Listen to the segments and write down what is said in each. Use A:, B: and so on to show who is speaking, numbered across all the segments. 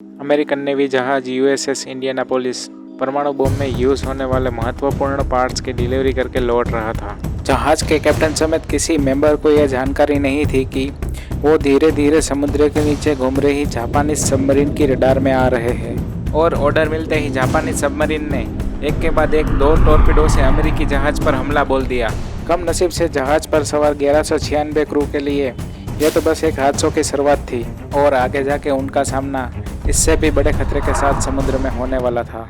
A: American navy जहाज USS Indianapolis परमाणु बम में यूज होने वाले महत्वपूर्ण पार्ट्स की डिलीवरी करके लौट रहा था। जहाज के कैप्टन समेत किसी मेंबर को यह जानकारी नहीं थी कि वो धीरे धीरे समुद्र के नीचे घूम रही जापानी सबमरीन की रडार में आ रहे हैं। और ऑर्डर मिलते ही जापानी सबमरीन ने एक के बाद एक 2 टॉर्पीडो से अमेरिकी जहाज पर हमला बोल दिया। कम नसीब से जहाज पर सवार 1196 क्रू के लिए यह तो बस एक हादसों की शुरुआत थी और आगे जाके उनका सामना इससे भी बड़े खतरे के साथ समुद्र में होने वाला था।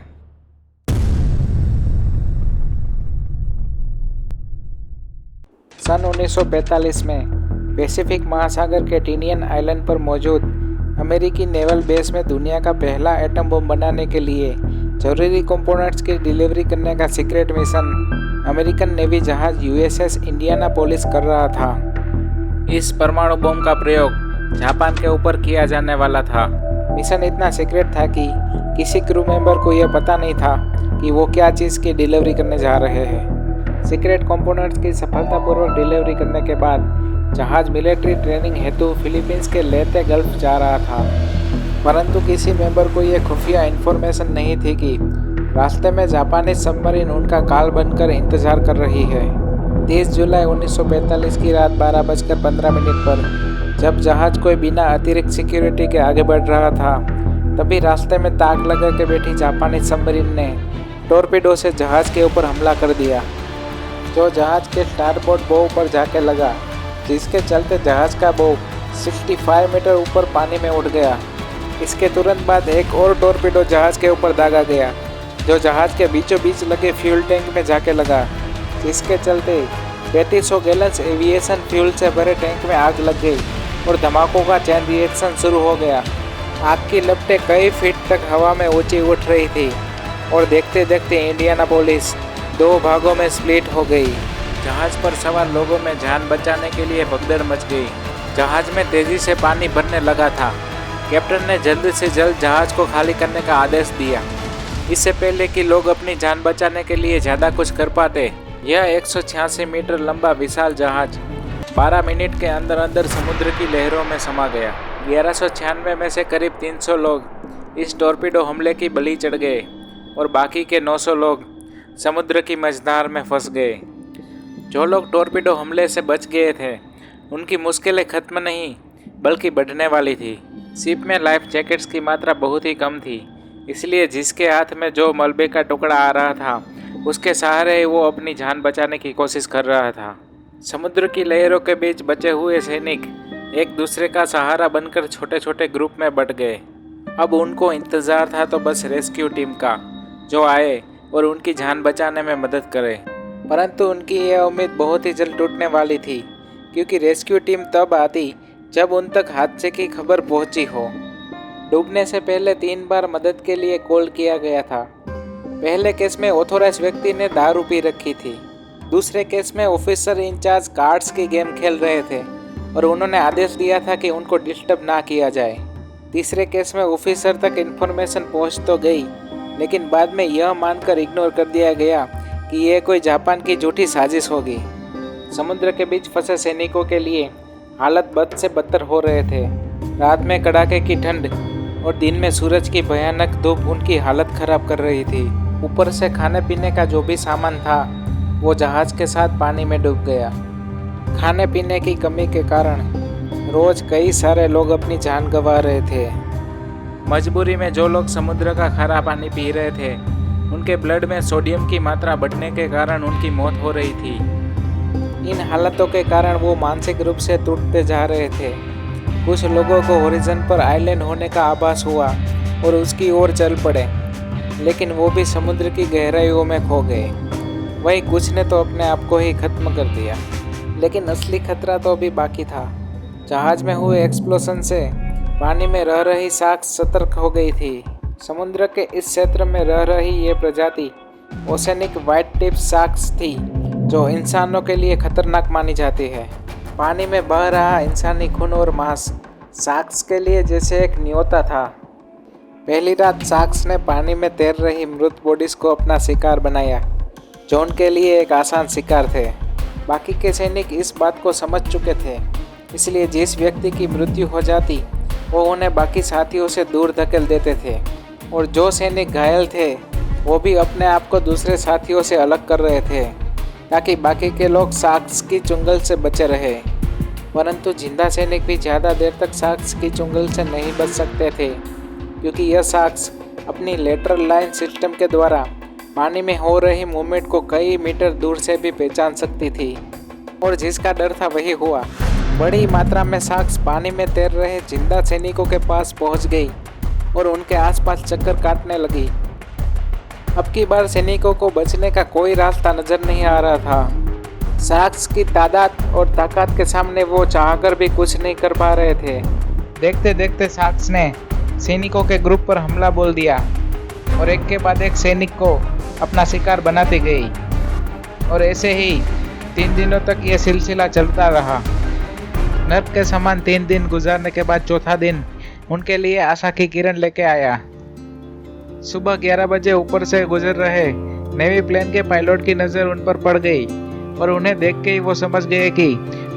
A: सन 1945 में पैसिफिक महासागर के टिनियन आइलैंड पर मौजूद अमेरिकी नेवल बेस में दुनिया का पहला एटम बम बनाने के लिए जरूरी कंपोनेंट्स की डिलीवरी करने का सीक्रेट मिशन अमेरिकन नेवी जहाज यूएसएस इंडियानापोलिस कर रहा था। इस परमाणु बम का प्रयोग जापान के ऊपर किया जाने वाला था। मिशन इतना सीक्रेट था कि किसी क्रू मेंबर को यह पता नहीं था कि वो क्या चीज़ की डिलीवरी करने जा रहे हैं। सीक्रेट कंपोनेंट्स की सफलतापूर्वक डिलीवरी करने के बाद जहाज मिलिट्री ट्रेनिंग हेतु फिलीपींस के लेते गल्फ जा रहा था, परंतु किसी मेंबर को यह खुफिया इन्फॉर्मेशन नहीं थी कि रास्ते में जापानी सबमरीन उनका काल बनकर इंतजार कर रही है। 30 जुलाई 1945 की रात 12:15 पर जब जहाज कोई बिना अतिरिक्त सिक्योरिटी के आगे बढ़ रहा था, तभी रास्ते में ताक लगा के बैठी जापानी सबमरीन ने टॉर्पीडो से जहाज के ऊपर हमला कर दिया, जो जहाज के स्टारबोर्ड बोव पर जाके लगा, जिसके चलते जहाज का बोव 65 मीटर ऊपर पानी में उठ गया। इसके तुरंत बाद एक और टॉर्पीडो जहाज के ऊपर दागा गया, जो जहाज के बीचों बीच लगे फ्यूल टैंक में जाके लगा, जिसके चलते 3500 गैलन्स एविएशन फ्यूल से भरे टैंक में आग लग गई और धमाकों का चैन रिएक्शन शुरू हो गया। आग की लपटें कई फीट तक हवा में ऊंची उठ रही थी और देखते देखते इंडियानापोलिस 2 भागों में स्प्लिट हो गई। जहाज पर सवार लोगों में जान बचाने के लिए भगदड़ मच गई। जहाज में तेजी से पानी भरने लगा था। कैप्टन ने जल्द से जल्द जहाज को खाली करने का आदेश दिया, इससे पहले कि लोग अपनी जान बचाने के लिए ज़्यादा कुछ कर पाते। यह 186 मीटर लंबा विशाल जहाज 12 मिनट के अंदर अंदर समुद्र की लहरों में समा गया। 1196 में से करीब 300 लोग इस टॉर्पीडो हमले की बलि चढ़ गए और बाकी के 900 लोग समुद्र की मझधार में फंस गए। जो लोग टॉर्पीडो हमले से बच गए थे, उनकी मुश्किलें खत्म नहीं बल्कि बढ़ने वाली थी। शिप में लाइफ जैकेट्स की मात्रा बहुत ही कम थी, इसलिए जिसके हाथ में जो मलबे का टुकड़ा आ रहा था, उसके सहारे वो अपनी जान बचाने की कोशिश कर रहा था। समुद्र की लहरों के बीच बचे हुए सैनिक एक दूसरे का सहारा बनकर छोटे छोटे ग्रुप में बंट गए। अब उनको इंतज़ार था तो बस रेस्क्यू टीम का, जो आए और उनकी जान बचाने में मदद करे। परंतु उनकी यह उम्मीद बहुत ही जल्द टूटने वाली थी, क्योंकि रेस्क्यू टीम तब आती जब उन तक हादसे की खबर पहुंची हो। डूबने से पहले 3 बार मदद के लिए कॉल किया गया था। पहले केस में ऑथोराइज व्यक्ति ने दारू पी रखी थी। दूसरे केस में ऑफिसर इंचार्ज कार्ड्स की गेम खेल रहे थे और उन्होंने आदेश दिया था कि उनको डिस्टर्ब ना किया जाए। तीसरे केस में ऑफिसर तक इन्फॉर्मेशन पहुंच तो गई, लेकिन बाद में यह मानकर इग्नोर कर दिया गया कि यह कोई जापान की झूठी साजिश होगी। समुद्र के बीच फंसे सैनिकों के लिए हालत बद से बदतर हो रहे थे। रात में कड़ाके की ठंड और दिन में सूरज की भयानक धूप उनकी हालत खराब कर रही थी। ऊपर से खाने पीने का जो भी सामान था, वो जहाज के साथ पानी में डूब गया। खाने पीने की कमी के कारण रोज कई सारे लोग अपनी जान गंवा रहे थे। मजबूरी में जो लोग समुद्र का खारा पानी पी रहे थे, उनके ब्लड में सोडियम की मात्रा बढ़ने के कारण उनकी मौत हो रही थी। इन हालतों के कारण वो मानसिक रूप से टूटते जा रहे थे। कुछ लोगों को होरिजन पर आइलैंड होने का आभास हुआ और उसकी ओर चल पड़े, लेकिन वो भी समुद्र की गहराइयों में खो गए। वहीं कुछ ने तो अपने आप को ही खत्म कर दिया, लेकिन असली खतरा तो अभी बाकी था। जहाज में हुए एक्सप्लोजन से पानी में रह रही शार्क्स सतर्क हो गई थी। समुद्र के इस क्षेत्र में रह रही ये प्रजाति ओसेनिक व्हाइट टिप शार्क्स थी, जो इंसानों के लिए खतरनाक मानी जाती है। पानी में बह रहा इंसानी खून और मांस शार्क्स के लिए जैसे एक न्योता था। पहली रात शार्क्स ने पानी में तैर रही मृत बॉडीज को अपना शिकार बनाया, जो उनके लिए एक आसान शिकार थे। बाकी के सैनिक इस बात को समझ चुके थे, इसलिए जिस व्यक्ति की मृत्यु हो जाती वो उन्हें बाकी साथियों से दूर धकेल देते थे और जो सैनिक घायल थे वो भी अपने आप को दूसरे साथियों से अलग कर रहे थे ताकि बाकी के लोग शार्क्स की चुंगल से बचे रहे। परंतु जिंदा सैनिक भी ज़्यादा देर तक शार्क्स की चुंगल से नहीं बच सकते थे क्योंकि यह शार्क्स अपनी लेटरल लाइन सिस्टम के द्वारा पानी में हो रही मूवमेंट को कई मीटर दूर से भी पहचान सकती थी और जिसका डर था वही हुआ। बड़ी मात्रा में शार्क्स पानी में तैर रहे जिंदा सैनिकों के पास पहुंच गई और उनके आसपास चक्कर काटने लगी। अब की बार सैनिकों को बचने का कोई रास्ता नजर नहीं आ रहा था। शार्क्स की तादाद और ताकत के सामने वो चाहकर भी कुछ नहीं कर पा रहे थे। देखते देखते शार्क्स ने सैनिकों के ग्रुप पर हमला बोल दिया और एक के बाद एक सैनिक को अपना शिकार बनाती गई और ऐसे ही 3 दिनों तक ये सिलसिला चलता रहा। नर्क के समान 3 दिन गुजारने के बाद चौथा दिन उनके लिए आशा की किरण लेके आया। सुबह 11 बजे ऊपर से गुजर रहे नेवी प्लेन के पायलट की नज़र उन पर पड़ गई और उन्हें देख के ही वो समझ गए कि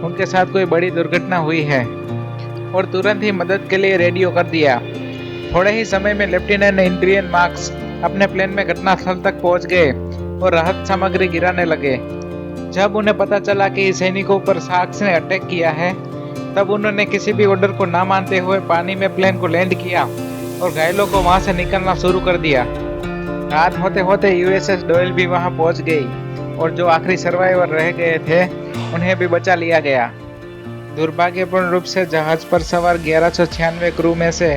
A: उनके साथ कोई बड़ी दुर्घटना हुई है और तुरंत ही मदद के लिए रेडियो कर दिया। थोड़े ही समय में लेफ्टिनेंट एड्रियन मार्क्स अपने प्लेन में घटनास्थल तक पहुंच गए और राहत सामग्री गिराने लगे। जब उन्हें पता चला कि सैनिकों पर शार्क्स ने अटैक किया है तब उन्होंने किसी भी ऑर्डर को ना मानते हुए पानी में प्लेन को लैंड किया और घायलों को वहां से निकलना शुरू कर दिया। रात होते होते यूएसएस डोयल भी वहां पहुंच गई और जो आखिरी सर्वाइवर रह गए थे उन्हें भी बचा लिया गया। दुर्भाग्यपूर्ण रूप से जहाज पर सवार 1196 क्रू में से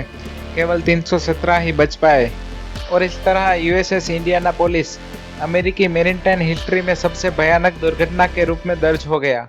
A: केवल 317 ही बच पाए और इस तरह यूएसएस इंडियानापोलिस अमेरिकी मैरीटाइम हिस्ट्री में सबसे भयानक दुर्घटना के रूप में दर्ज हो गया।